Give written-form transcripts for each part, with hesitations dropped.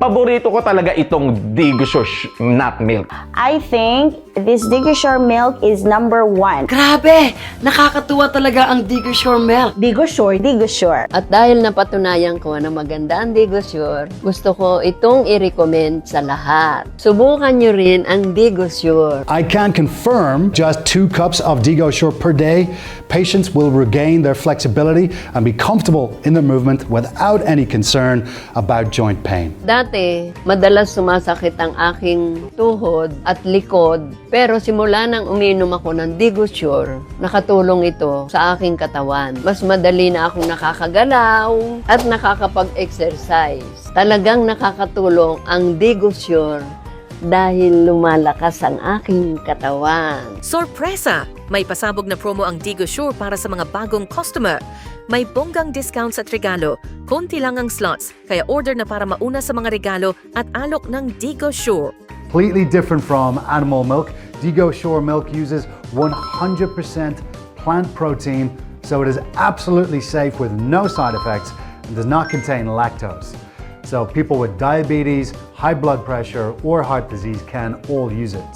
Paborito ko talaga itong Digosure nut milk. I think this Digosure milk is number 1. Grabe! Nakakatuwa talaga ang Digosure milk. Digosure, Digosure. At dahil napatunayan ko na maganda ang Digosure, gusto ko itong i-recommend sa lahat. Subukan nyo rin ang Digosure. I can confirm just 2 cups of Digosure per day, patients will regain their flexibility and be comfortable in their movement without any concern about joint pain. Dati, madalas sumasakit ang aking tuhod at likod, pero simula nang uminom ako ng Digosure, nakatulong ito sa aking katawan. Mas madali na akong nakakagalaw at nakakapag-exercise. Talagang nakakatulong ang Digosure dahil lumalakas ang aking katawan. Sorpresa! May pasabog na promo ang Digosure para sa mga bagong customer. May bonggang discounts at regalo, konti lang ang slots, kaya order na para mauna sa mga regalo at alok ng Digosure. Completely different from animal milk, Digosure milk uses 100% plant protein, so it is absolutely safe with no side effects and does not contain lactose. So people with diabetes, high blood pressure, or heart disease can all use it.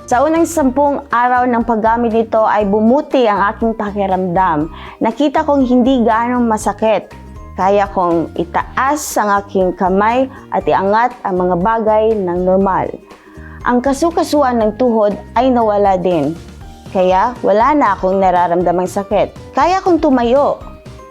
Sa unang 10 araw ng paggamit nito ay bumuti ang aking pakiramdam. Nakita kong hindi gaano masakit. Kaya kong itaas ang aking kamay at iangat ang mga bagay ng normal. Ang kasukasuan ng tuhod ay nawala din. Kaya wala na akong nararamdamang sakit. Kaya kong tumayo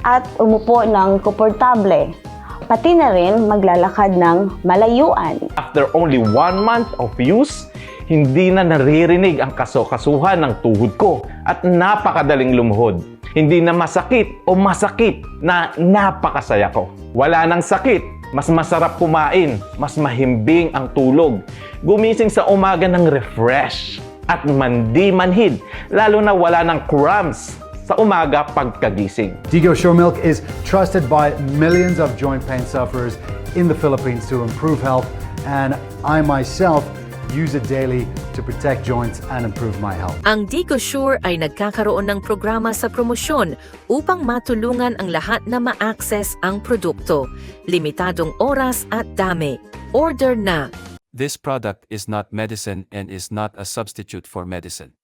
at umupo ng komportable. Pati na rin maglalakad ng malayuan. After only 1 month of use, hindi na naririnig ang kasukasuhan ng tuhod ko at napakadaling lumuhod. Hindi na masakit o masakit na napakasaya ko. Wala nang sakit, mas masarap kumain, mas mahimbing ang tulog. Gumising sa umaga ng refresh at mandi-manhid, lalo na wala ng cramps sa umaga pagkagising. Digosure milk is trusted by millions of joint pain sufferers in the Philippines to improve health, and I myself use it daily to protect joints and improve my health. Ang Digosure ay nagkakaroon ng programa sa promosyon upang matulungan ang lahat na ma-access ang produkto. Limitadong oras at dami. Order na! This product is not medicine and is not a substitute for medicine.